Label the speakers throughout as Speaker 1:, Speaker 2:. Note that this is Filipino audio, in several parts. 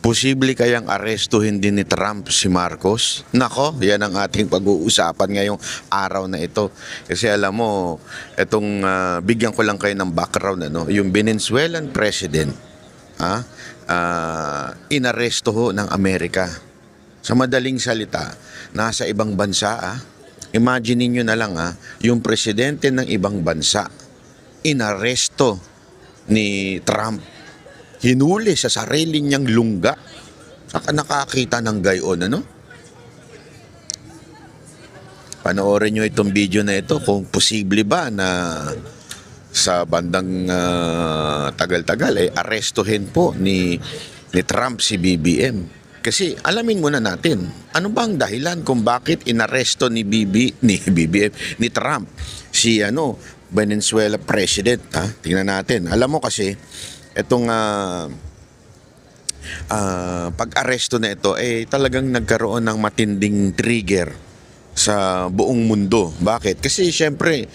Speaker 1: Posible kayang arestuhin din ni Trump si Marcos? Nako, yan ang ating pag-uusapan ngayong araw na ito. Kasi alam mo, itong bigyan ko lang kayo ng background, yung Venezuelan president, inaresto ho ng Amerika. Sa madaling salita, nasa ibang bansa, imagine niyo na lang, yung presidente ng ibang bansa, inaresto ni Trump. Hinuli sa sarili niyang lungga. Saka nakakita ng gayon, Panoorin nyo itong video na ito kung posible ba na sa bandang tagal-tagal arestuhin po ni Trump si BBM. Kasi alamin muna natin, ano ba ang dahilan kung bakit inaresto ni BBM, ni Trump si Venezuela president, Tingnan natin. Alam mo kasi itong pag-aresto na ito talagang nagkaroon ng matinding trigger sa buong mundo. Bakit? Kasi syempre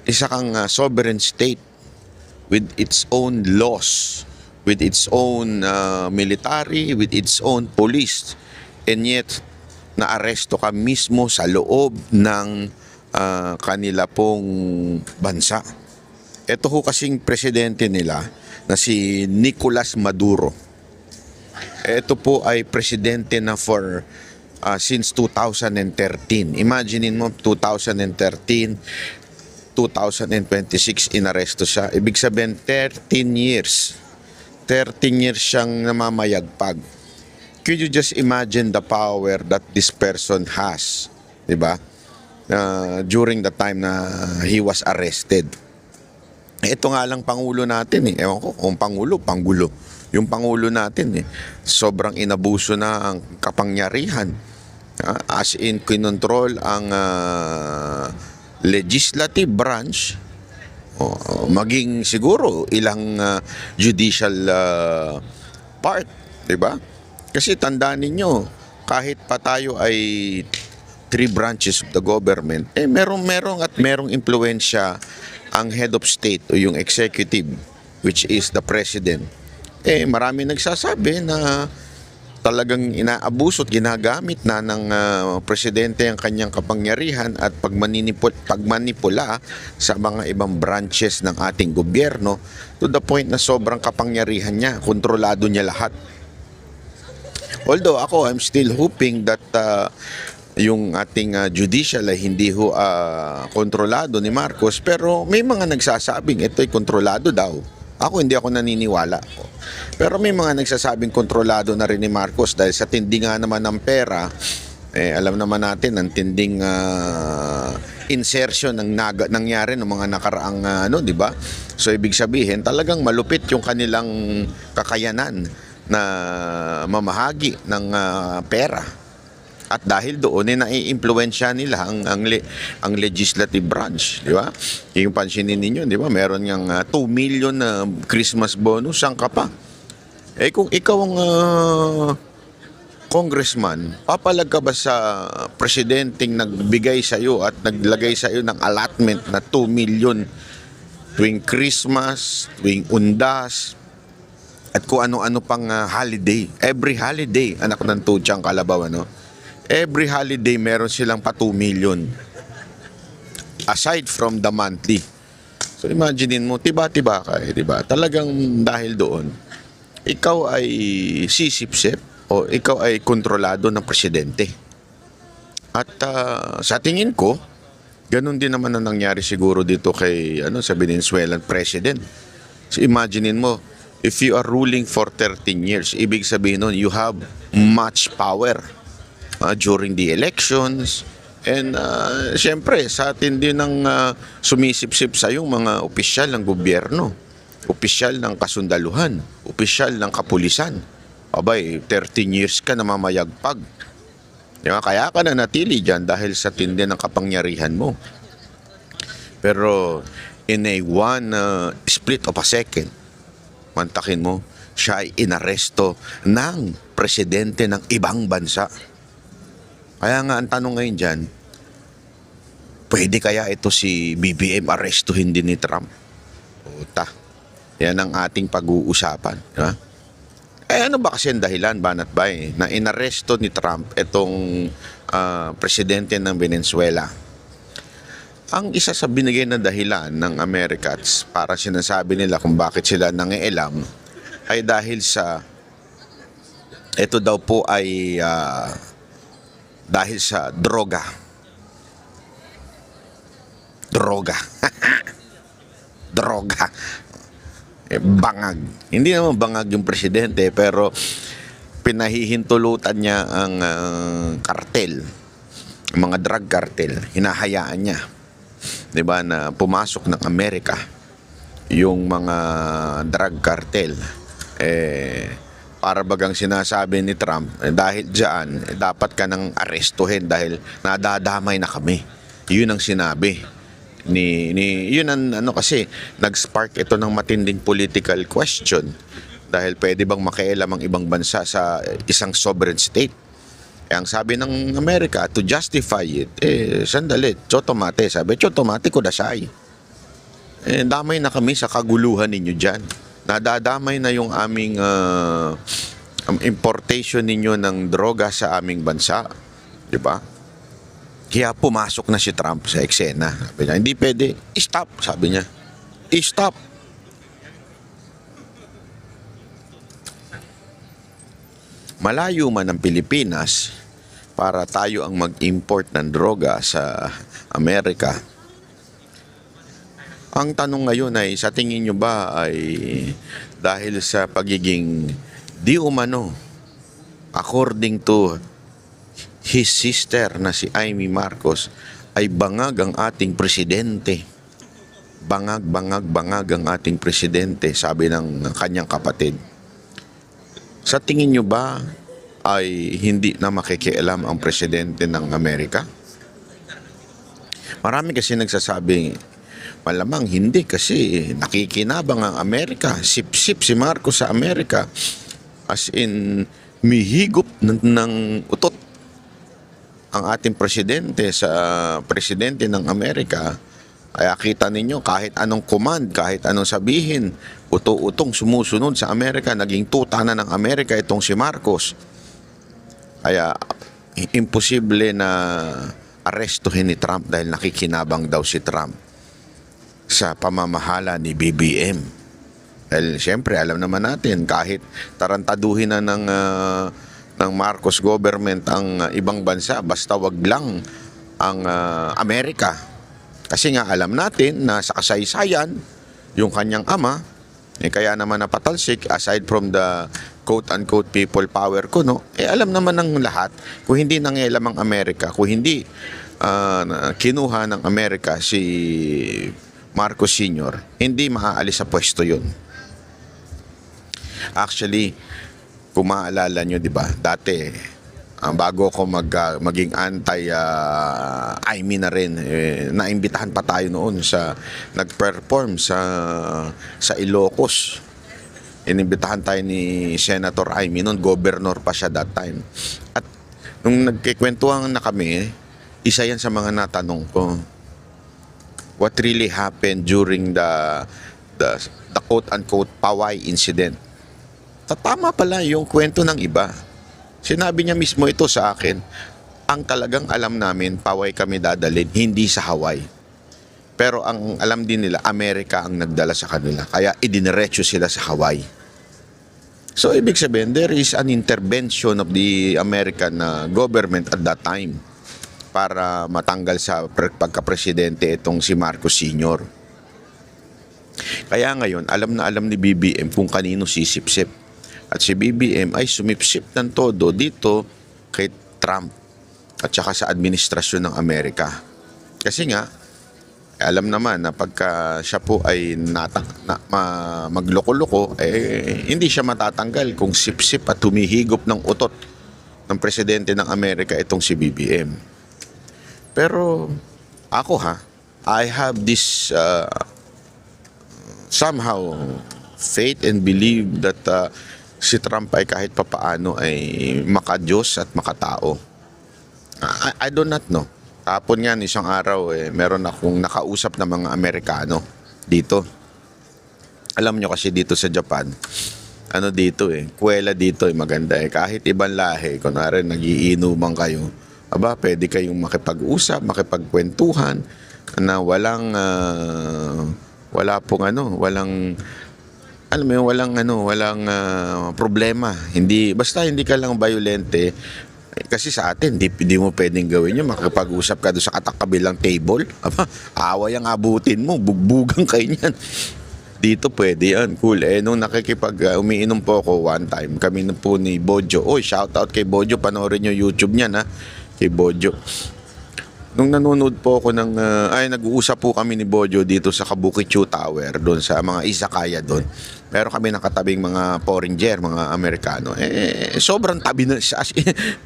Speaker 1: isa kang sovereign state with its own laws, with its own military, with its own police, and yet naaresto ka mismo sa loob ng kanila pong bansa. Ito ho kasing presidente nila na si Nicolas Maduro. Ito po ay presidente na since 2013. Imaginein mo, 2013, 2026 inaresto siya. Ibig sabihin 13 years. 13 years siyang namamayagpag. Could you just imagine the power that this person has, 'di ba? During the time na he was arrested. Ito nga lang pangulo natin Ewan ko kung panggulo. Yung pangulo natin sobrang inabuso na ang kapangyarihan. As in kinontrol ang legislative branch, maging siguro ilang judicial part, 'di ba? Kasi tandaan ninyo, kahit pa tayo ay three branches of the government, merong impluwensya ang head of state o yung executive, which is the president. Marami nagsasabi na talagang inaabuso at ginagamit na ng presidente ang kanyang kapangyarihan at pagmanipula sa mga ibang branches ng ating gobyerno to the point na sobrang kapangyarihan niya, kontrolado niya lahat. Although I'm still hoping that yung ating judicial ay hindi kontrolado ni Marcos, pero may mga nagsasabing ito'y kontrolado daw. Hindi ako naniniwala. Pero may mga nagsasabing kontrolado na rin ni Marcos dahil sa tindi nga naman ng pera, alam naman natin ang tinding insertion ng nangyari ng mga nakaraang di ba? So ibig sabihin talagang malupit yung kanilang kakayanan na mamahagi ng pera. At dahil doon nai-impluwensya nila ang legislative branch, di ba? Yung pansinin ninyo, di ba? Meron ngang 2 million na Christmas bonus, saan ka pa? Kung ikaw ang congressman, papalag ka ba sa presidenteng nagbigay sa iyo at naglagay sa iyo ng allotment na 2 million tuwing Christmas, tuwing Undas, at kung ano-ano pang holiday. Every holiday, anak ng tutsang kalabaw, every holiday meron silang pa 2 million aside from the monthly. So imaginein mo, tiba-tiba ka diba? Talagang dahil doon ikaw ay sisipsip o ikaw ay kontrolado ng presidente. At sa tingin ko, ganun din naman ang nangyari siguro dito kay sa Venezuelan president. So imaginein mo, if you are ruling for 13 years, ibig sabihin nun you have much power during the elections, and syempre sa atin din ng sumisipsip sa yung mga opisyal ng gobyerno, opisyal ng kasundaluhan, opisyal ng kapulisan. 13 years ka namamayagpag. Diba? Kaya ka na natili dyan dahil sa tindi ng kapangyarihan mo. Pero in a split of a second, mantakin mo, siya ay inaresto ng presidente ng ibang bansa. Kaya nga ang tanong ngayon dyan, pwede kaya ito si BBM arestuhin din ni Trump? Yan ang ating pag-uusapan. Diba? Ano ba kasi ang dahilan, Banat Bay, na inaresto ni Trump itong presidente ng Venezuela? Ang isa sa binigay na dahilan ng Americans para sinasabi nila kung bakit sila nangialam ay dahil sa ito daw po ay dahil sa droga. Droga. Droga. Bangag. Hindi naman bangag yung presidente, pero pinahihintulutan niya ang kartel, mga drug cartel. Hinahayaan niya, 'di ba, na pumasok ng Amerika yung mga drug cartel. Para bagang sinasabi ni Trump, dahil diyan dapat ka nang arestuhin dahil nadadamay na kami. Yun ang sinabi ni yun ang kasi nag-spark ito ng matinding political question, dahil pwede bang makialam ang ibang bansa sa isang sovereign state. Ang sabi ng Amerika, to justify it, sandali, chotomate, sabi, chotomate ko dasay. Damay na kami sa kaguluhan ninyo dyan. Nadadamay na yung aming importation ninyo ng droga sa aming bansa. Diba? Kaya pumasok na si Trump sa eksena. Sabi niya, hindi pwede. I-stop, sabi niya. I-stop. Malayo man ang Pilipinas para tayo ang mag-import ng droga sa Amerika. Ang tanong ngayon ay, sa tingin nyo ba ay dahil sa pagiging di umano, according to his sister na si Amy Marcos, ay bangag ang ating presidente. Bangag ang ating presidente, sabi ng kanyang kapatid. Sa tingin nyo ba ay hindi na makikialam ang presidente ng Amerika? Marami kasi nagsasabi, malamang hindi kasi nakikinabang ang Amerika. Sip-sip si Marcos sa Amerika. As in, mihigop ng utot ang ating presidente sa presidente ng Amerika. Kaya kita ninyo, kahit anong command, kahit anong sabihin, uto-utong sumusunod sa Amerika. Naging tuta na ng Amerika itong si Marcos. Kaya imposible na arestuhin ni Trump dahil nakikinabang daw si Trump sa pamamahala ni BBM. Dahil siyempre alam naman natin, kahit tarantaduhin na ng Marcos government ang ibang bansa, basta wag lang ang Amerika. Kasi nga alam natin na sa kasaysayan, yung kanyang ama, kaya naman napatalsik, aside from the quote-unquote people power ko, no? Alam naman ng lahat, kung hindi nangialam ang Amerika, kung hindi kinuha ng Amerika si Marcos Sr., hindi maaalis sa pwesto yun. Actually, kung maaalala nyo, di ba, dati, bago ako maging anti-IME na rin, naimbitahan pa tayo noon sa nag-perform sa Ilocos. Inimbitahan tayo ni Senator Amy noon, governor pa siya that time. At nung nagkikwentuhan na kami, isa yan sa mga natanong ko. What really happened during the quote-unquote Paway incident? Tama pala yung kwento ng iba. Sinabi niya mismo ito sa akin, ang talagang alam namin, Paway kami dadalhin, hindi sa Hawaii. Pero ang alam din nila, Amerika ang nagdala sa kanila. Kaya idiniretso sila sa Hawaii. So, ibig sabihin, there is an intervention of the American government at that time para matanggal sa pagka-presidente itong si Marcos Sr. Kaya ngayon, alam na alam ni BBM kung kanino sisip-sip. At si BBM ay sumipsip ng todo dito kay Trump at saka sa administrasyon ng Amerika. Kasi nga, alam naman na pagka siya po ay magloko-loko, hindi siya matatanggal kung sip-sip at humihigop ng utot ng presidente ng Amerika itong si BBM. Pero ako I have this somehow faith and believe that si Trump ay kahit papaano ay makadiyos at makatao. I do not know. Kapon nga, isang araw, meron akong nakausap na mga Amerikano dito. Alam nyo kasi dito sa Japan, ano dito kuwela dito maganda kahit ibang lahi, kunwari nagiinuman kayo, aba, pwede kayong makipag-usap, makipagkwentuhan na wala pong walang alam mo yun, walang problema. Basta hindi ka lang violente. Kasi sa atin, hindi mo pwedeng gawin yun. Makipag-usap ka doon sa kabilang table. Aba, away ang abutin mo, bugbugang kayo niyan. Dito pwede yan, cool. Nung umiinom po ako one time, kami na po ni Bojo. Oy, shout out kay Bojo, panoorin nyo YouTube niyan, ha, kay Bojo. Nung nanonood po ako nag-uusap po kami ni Bojo dito sa Kabukicho Tower, doon sa mga izakaya doon. Meron kami nakatabing mga foreigner, mga Amerikano. Sobrang tabi na siya.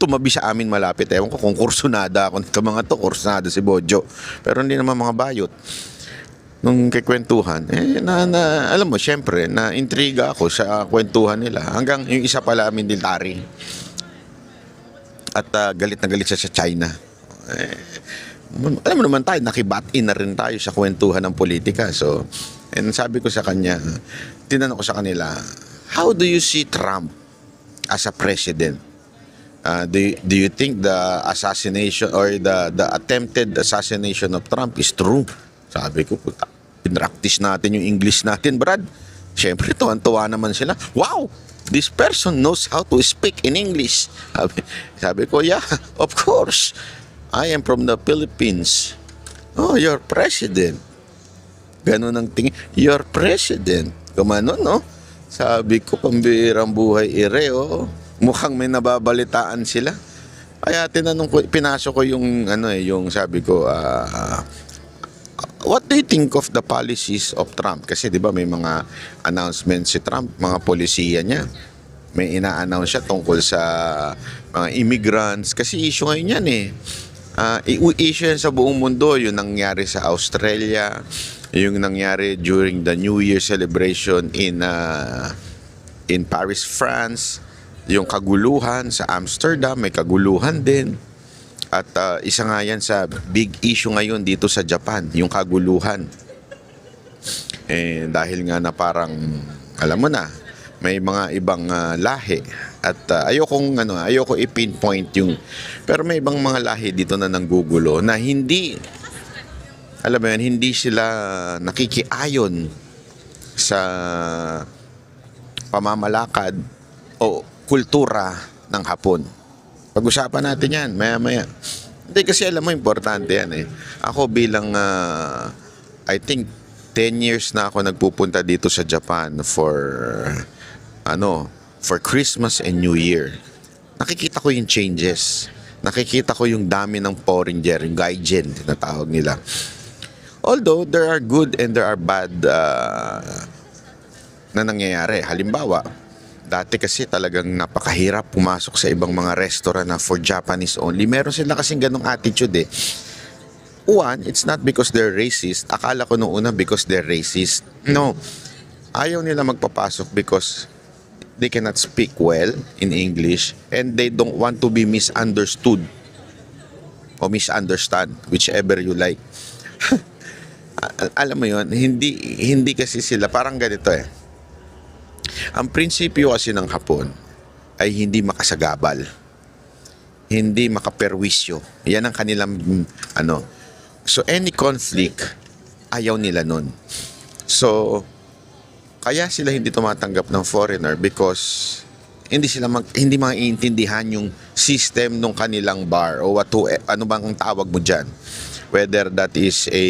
Speaker 1: Tumabi sa amin malapit. Ewan ko kung kursunada ako. Mga to, kursunada si Bojo. Pero hindi naman mga bayot. Nung kikwentuhan, alam mo, syempre, na-intriga ako sa kwentuhan nila. Hanggang yung isa pala military. At galit na galit siya sa China. Alam mo naman tayo, nakibat-in na rin tayo sa kwentuhan ng politika. So, and sabi ko sa kanya, tinanong ko sa kanila, how do you see Trump as a president? Do you think the assassination or the attempted assassination of Trump is true? Sabi ko, puta, pinractice natin yung English natin, Brad. Siyempre, tuwan-tuwa naman sila. Wow! This person knows how to speak in English. Sabi ko, yeah, of course. I am from the Philippines. Oh, you're president. Ganun ang tingin. You're president. Kumano, no? Sabi ko, pambihirang buhay oh. Mukhang may nababalitaan sila. Kaya tinanong ko, pinasok ko yung sabi ko, what do you think of the policies of Trump? Kasi 'di ba may mga announcements si Trump, mga polisiya niya. May ina-announce siya tungkol sa mga immigrants kasi issue ngayon yan issue yan sa buong mundo, yung nangyari sa Australia, yung nangyari during the New Year celebration in Paris, France, yung kaguluhan sa Amsterdam, may kaguluhan din. At isa nga yan sa big issue ngayon dito sa Japan, yung kaguluhan. Dahil nga na parang, alam mo na, may mga ibang lahi. At ayoko i-pinpoint yung, pero may ibang mga lahi dito na nanggugulo na hindi, alam mo yan, hindi sila nakikiayon sa pamamalakad o kultura ng Hapon. Pag-usapan natin yan, maya-maya. Hindi kasi alam mo, importante yan Ako bilang, I think, 10 years na ako nagpupunta dito sa Japan for Christmas and New Year. Nakikita ko yung changes. Nakikita ko yung dami ng foreigner, yung gaijin, tinatawag nila. Although, there are good and there are bad na nangyayari. Halimbawa, dati kasi talagang napakahirap pumasok sa ibang mga restaurant na for Japanese only. Meron sila kasing ganong attitude One, it's not because they're racist. Akala ko nung una because they're racist. No. Ayaw nila magpapasok because they cannot speak well in English and they don't want to be misunderstood o misunderstand, whichever you like. Alam mo yun, hindi kasi sila, parang ganito Ang prinsipyo kasi ng Hapon ay hindi makasagabal. Hindi makaperwisyo. Yan ang kanilang So any conflict, ayaw nila nun. So kaya sila hindi tumatanggap ng foreigner because hindi maiintindihan yung system ng kanilang bar o ano bang tawag mo diyan. Whether that is a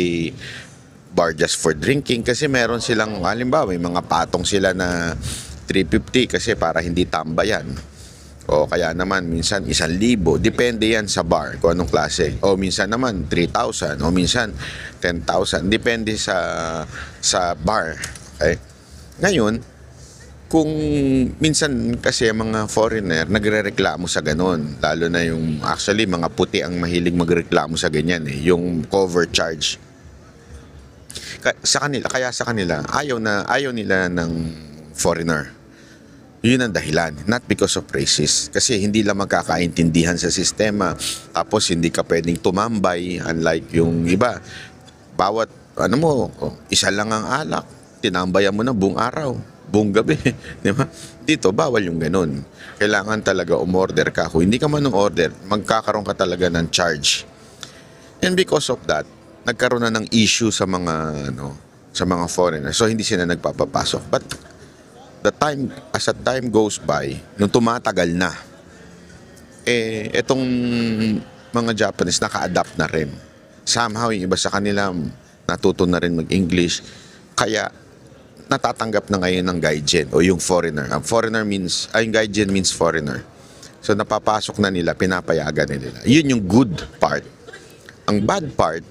Speaker 1: bar just for drinking kasi meron silang halimbawa may mga patong sila na 350 kasi para hindi tambayan. O kaya naman minsan 1,000, depende yan sa bar kung anong klase. O minsan naman 3,000 o minsan 10,000, depende sa bar. Okay? Ngayon, kung minsan kasi mga foreigner nagrereklamo sa ganon, lalo na yung actually mga puti ang mahilig magreklamo sa ganyan yung cover charge. Kaya sa kanila ayaw nila ng foreigner. Yun ang dahilan, not because of racist. Kasi hindi lang magkakaintindihan sa sistema. Tapos hindi ka pwedeng tumambay, unlike yung iba. Bawat, isa lang ang alak, tinambayan mo na buong araw, buong gabi. Di ba? Dito, bawal yung ganun. Kailangan talaga umorder ka. Kung hindi ka man order, magkakaroon ka talaga ng charge. And because of that, nagkaroon na ng issue sa mga sa mga foreigners. So hindi sila nagpapapasok. But as the time goes by, nung tumatagal na, etong mga Japanese naka-adapt na rin. Somehow yung iba sa kanila natuto na rin mag-English. Kaya natatanggap na ngayon ng gaijin o yung foreigner. Ang foreigner means, yung gaijin means foreigner. So napapasok na nila, pinapayagan na nila. Yun yung good part. Ang bad part,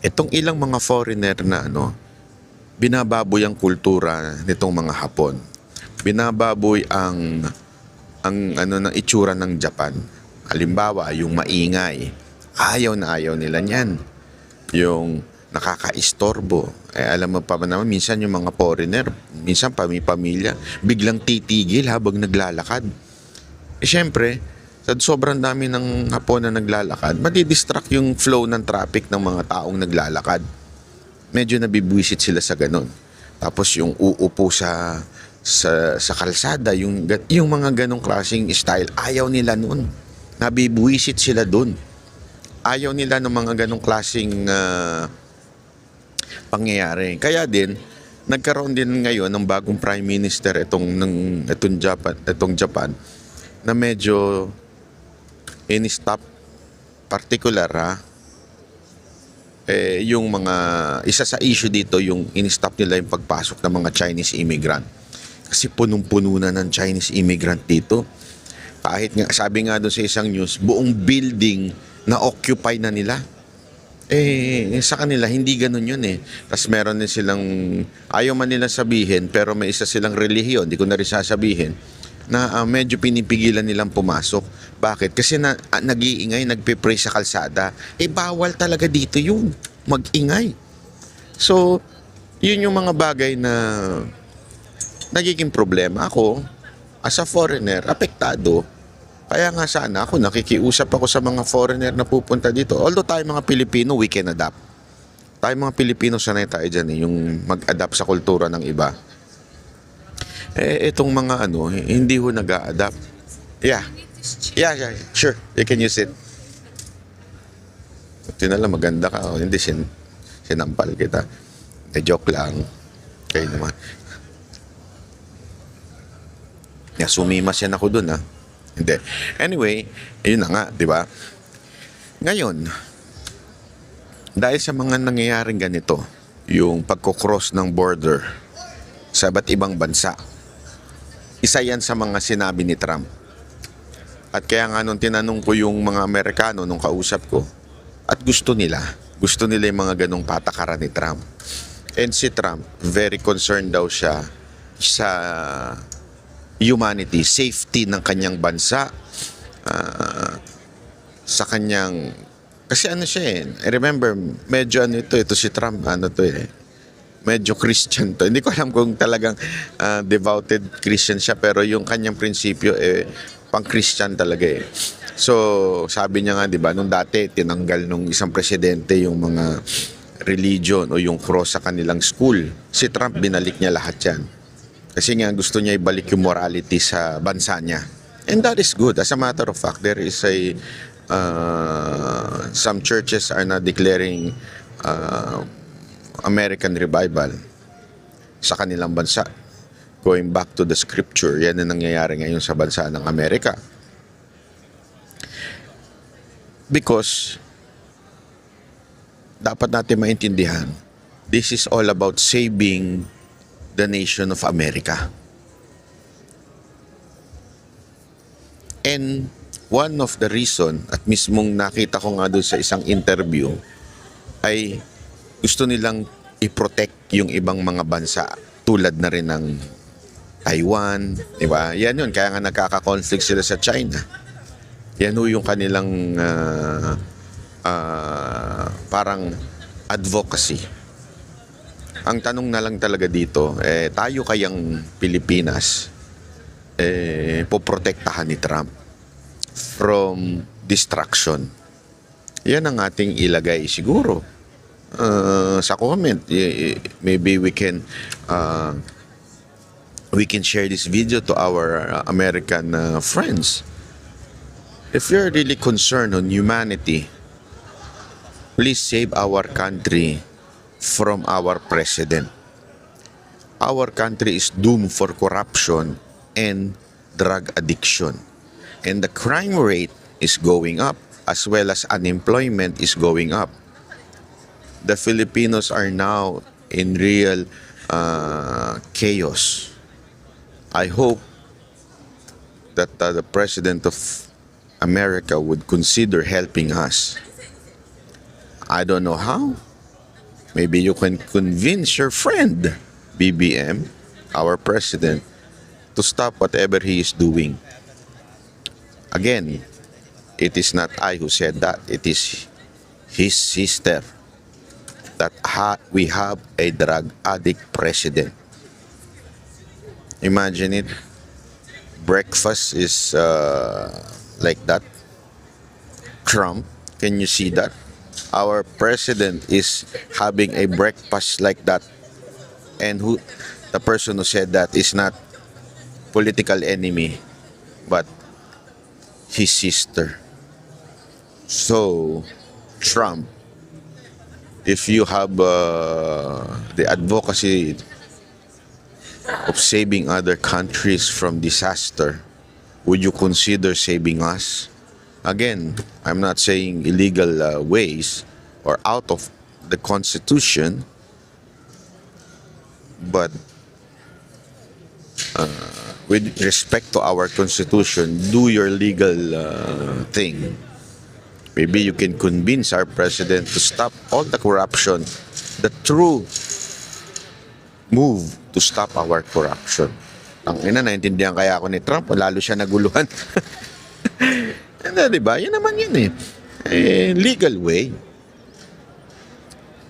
Speaker 1: itong ilang mga foreigner na binababoy ang kultura nitong mga Hapon. Binababoy ang ng itsura ng Japan. Halimbawa, yung maingay. Ayaw na ayaw nila niyan. Yung nakakaistorbo. Alam mo pa ba naman, minsan yung mga foreigner, minsan pamilya, biglang titigil habang naglalakad. Syempre, sa sobrang dami ng Hapon na naglalakad, madidistract yung flow ng traffic ng mga taong naglalakad. Medyo nabibwisit sila sa ganun. Tapos yung uupo sa kalsada, yung mga ganong klaseng style, ayaw nila nun. Nabibwisit sila dun. Ayaw nila ng mga ganong klaseng pangyayari. Kaya din, nagkaroon din ngayon ng bagong Prime Minister itong Japan na medyo in-stop particular yung mga isa sa issue dito yung in-stop nila yung pagpasok ng mga Chinese immigrant. Kasi punong-puno na ng Chinese immigrant dito. Kahit nga, sabi nga doon sa isang news, buong building na occupy na nila. Sa kanila, hindi ganun yun Tapos meron din silang, ayaw man nila sabihin, pero may isa silang relihiyon, hindi ko na rin sasabihin, na medyo pinipigilan nilang pumasok. Bakit? Kasi nag-iingay, nagpe-pray sa kalsada. Bawal talaga dito yun, mag-ingay. So, yun yung mga bagay na nagiging problema. Ako, as a foreigner, apektado. Kaya nga sana ako, nakikiusap ako sa mga foreigner na pupunta dito. Although tayo mga Pilipino, we can adapt. Tayo mga Pilipino, sanay tayo dyan yung mag-adapt sa kultura ng iba. Itong mga hindi ho nag-a-adapt. Yeah, sure, you can use it. Tinala, maganda ka. Hindi, sinampal kita. Joke lang. Kayo naman. Sumimas yan ako dun Hindi. Anyway, yun na nga, di ba? Ngayon, dahil sa mga nangyayaring ganito, yung pagkocross ng border sa iba't ibang bansa, isa yan sa mga sinabi ni Trump. At kaya nga nung tinanong ko yung mga Amerikano nung kausap ko, at gusto nila yung mga ganong patakaran ni Trump. And si Trump, very concerned daw siya sa humanity, safety ng kanyang bansa, sa kanyang, kasi siya I remember, medyo ito si Trump, medyo Christian to. Hindi ko alam kung talagang devoted Christian siya, pero yung kanyang prinsipyo, pang Christian talaga So, sabi niya nga, di ba, nung dati, tinanggal nung isang presidente yung mga religion o yung cross sa kanilang school. Si Trump, binalik niya lahat yan. Kasi nga gusto niya ibalik yung morality sa bansa niya. And that is good. As a matter of fact, there is some churches are now declaring American revival sa kanilang bansa. Going back to the scripture, yan ang nangyayari ngayon sa bansa ng Amerika. Because dapat natin maintindihan, this is all about saving the nation of America. And one of the reason, at mismong nakita ko nga doon sa isang interview, ay gusto nilang i-protect yung ibang mga bansa tulad na rin ng Taiwan, di ba? Yan yun, kaya nga nagkaka-conflict sila sa China. Yan yung kanilang parang advocacy. Ang tanong na lang talaga dito, tayo kayang Pilipinas, poprotektahan ni Trump from destruction. Yan ang ating ilagay siguro sa comment. Maybe we can we can share this video to our American friends. If you're really concerned on humanity, please save our country from our president. Our country is doomed for corruption and drug addiction. And the crime rate is going up, as well as unemployment is going up. The Filipinos are now in real chaos. I hope that the President of America would consider helping us. I don't know how. Maybe you can convince your friend, BBM, our president, to stop whatever he is doing. Again, it is not I who said that. It is his sister that we have a drug addict president. Imagine it. Breakfast is like that. Trump, can you see that? Our president is having a breakfast like that. And the person who said that is not political enemy, but his sister. So, Trump, if you have the advocacy of saving other countries from disaster, would you consider saving us? Again, I'm not saying illegal ways or out of the Constitution, but with respect to our Constitution, do your legal thing. Maybe you can convince our president to stop all the corruption, the true move to stop our corruption. Ang naintindihan kaya ako ni Trump, lalo siya naguluhan. Hindi, diba? Yan naman yun eh. Legal way.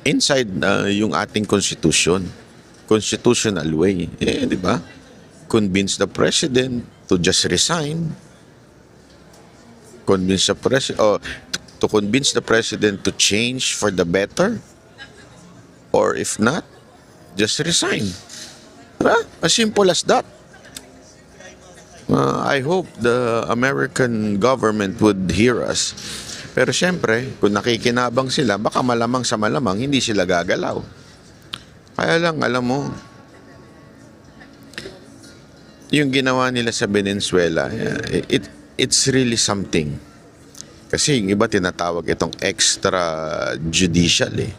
Speaker 1: Inside yung ating Constitution. Constitutional way. Diba? Convince the president to just resign. Convince the president, to convince the president to change for the better. Or if not, just resign. Diba? As simple as that. I hope the American government would hear us. Pero syempre, kung nakikinabang sila, baka malamang sa malamang hindi sila gagalaw. Kaya lang, alam mo, yung ginawa nila sa Venezuela, it's really something. Kasi yung iba tinatawag itong extrajudicial eh.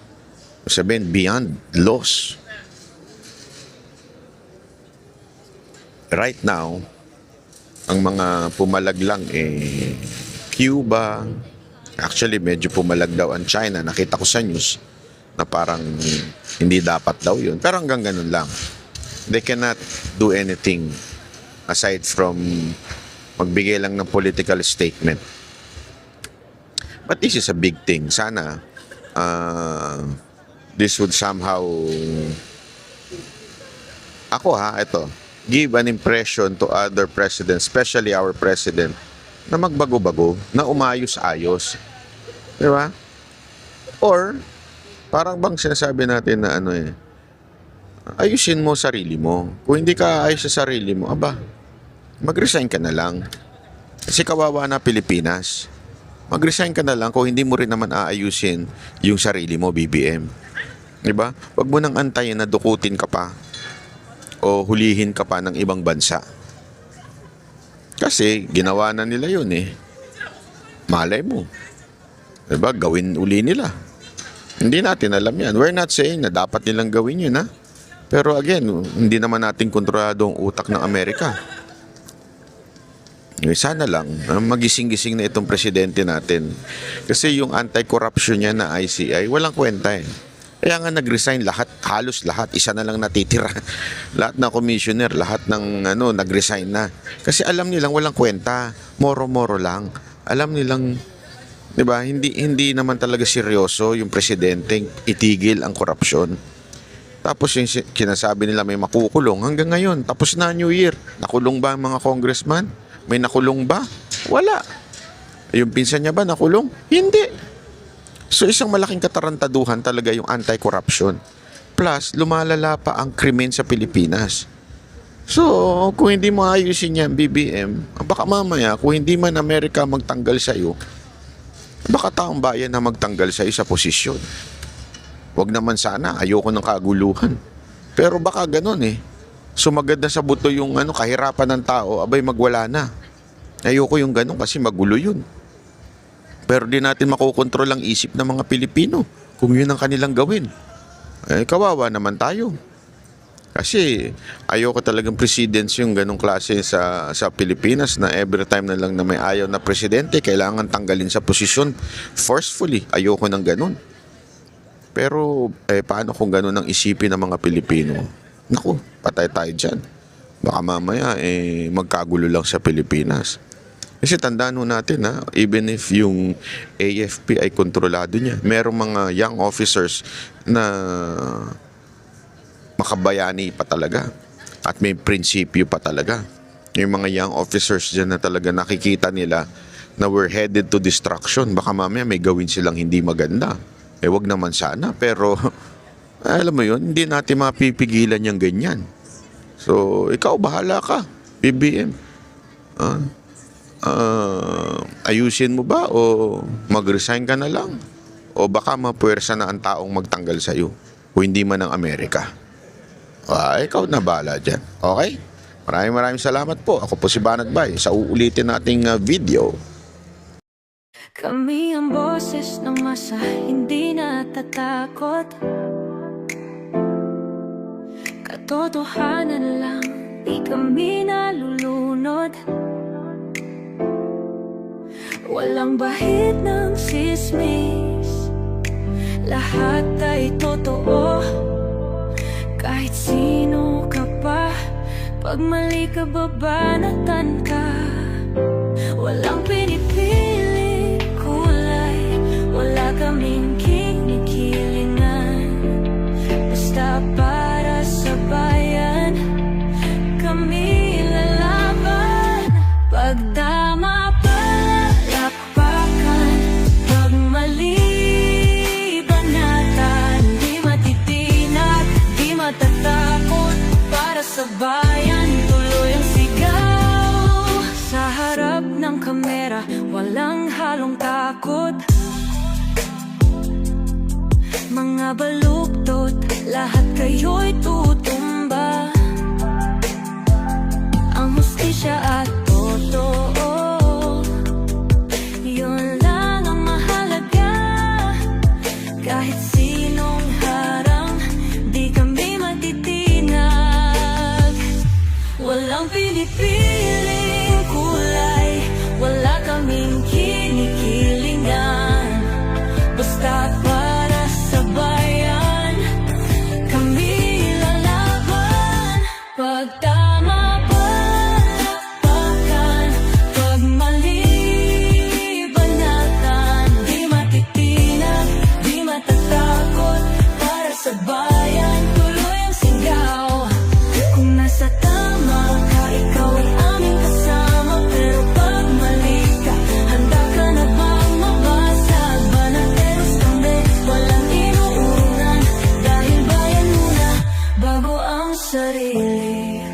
Speaker 1: Sabihin, beyond laws. Right now, ang mga pumalag lang Cuba, actually medyo pumalag daw ang China, nakita ko sa news na parang hindi dapat daw yun, pero hanggang ganun lang. They cannot do anything aside from magbigay lang ng political statement. But this is a big thing. Sana this would somehow, ito, give an impression to other presidents, especially our president, na magbago-bago, na umayos-ayos. Di ba? Or, parang bang sinasabi natin na ayusin mo sarili mo. Kung hindi ka ayos sa sarili mo, mag-resign ka na lang. Kasi kawawa na Pilipinas. Mag-resign ka na lang kung hindi mo rin naman aayusin yung sarili mo, BBM. Di ba? Wag mo nang antayin na dukutin ka pa o hulihin ka pa ng ibang bansa. Kasi ginawa na nila yun eh. Malay mo. Diba? Gawin uli nila. Hindi natin alam yan. We're not saying na dapat nilang gawin yun, ha? Pero again, hindi naman natin kontrolado ang utak ng Amerika. Sana lang, magising-gising na itong presidente natin. Kasi yung anti-corruption niya na ICI, walang kwenta eh. Kaya nga nag-resign halos lahat, isa na lang natitira. Lahat na commissioner, lahat ng nag-resign na. Kasi alam nilang walang kwenta, moro-moro lang. Alam nilang, 'di ba, hindi naman talaga seryoso yung presidente itigil ang korupsyon. Tapos yung kinasabi nila may makukulong hanggang ngayon, tapos na New Year. Nakulong ba ang mga congressman? May nakulong ba? Wala. Yung pinsan niya ba nakulong? Hindi. So isang malaking katarantaduhan talaga yung anti-corruption. Plus, lumalala pa ang krimen sa Pilipinas. So, kung hindi mo ayusin yan, BBM, baka mamaya, kung hindi man Amerika magtanggal sa'yo, baka taong bayan na magtanggal sa'yo sa posisyon. Wag naman sana, ayoko ng kaguluhan. Pero baka ganun eh. Sumagad na sa buto yung kahirapan ng tao, abay magwala na. Ayoko yung ganun kasi magulo yun. Pero di natin makokontrol ang isip ng mga Pilipino kung yun ang kanilang gawin. Eh, kawawa naman tayo. Kasi ayoko talagang presidency yung ganong klase sa Pilipinas na every time na lang na may ayaw na presidente, kailangan tanggalin sa posisyon forcefully. Ayoko ng ganon. Pero paano kung ganon ang isipin ng mga Pilipino? Naku, patay tayo dyan. Baka mamaya magkagulo lang sa Pilipinas. Kasi tandaan ho natin even if yung AFP ay kontrolado niya, merong mga young officers na makabayani pa talaga at may prinsipyo pa talaga. Yung mga young officers dyan na talaga nakikita nila na we're headed to destruction. Baka mamaya may gawin silang hindi maganda. Wag naman sana. Pero alam mo yun, hindi natin mapipigilan yung ganyan. So, ikaw bahala ka, BBM. Ayusin mo ba o mag-resign ka na lang? O baka mapuwersa na ang taong magtanggal sa'yo o hindi man ang Amerika? Ikaw na bahala dyan. Okay? Maraming salamat po. Ako po si Banat Bay sa uulitin nating video.
Speaker 2: Kami ang boses ng masa, hindi natatakot. Katotohanan lang, di kami nalulunod. Walang bahid ng sismis, lahat ay totoo. Kahit sino ka pa, pag mali ka babanatan ka. Walang pinipili kulay, wala kaming kinikilingan. Basta para sa bayan, kami lalaban. Pag tama palapakan, pag mali banatan. Di matitinag, di matatakot, para sa bayan tuloy ang sigaw. Sa harap ng kamera, walang halong takot. Mga baluktot, lahat kayo'y tutumba. Ang hustisya at totoo, yun lang ang mahalaga. Kahit sinong harang, di kami matitinag. Walang pinipiling kulay, wala kaming kinikilingan. Basta para sa bayan, kami lalaban. Pag tama palapakan, pag mali banatan. Di matitinag, di matatakot, para sa bayan tuloy ang sigaw. Kung nasa tama ka, ikaw ay aming kasama. Pero pag mali ka, handa ka na bang mabasag? Banateros kami, walang inuunan. Dahil bayan muna, bago ang sarili.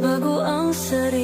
Speaker 2: Bago ang sarili.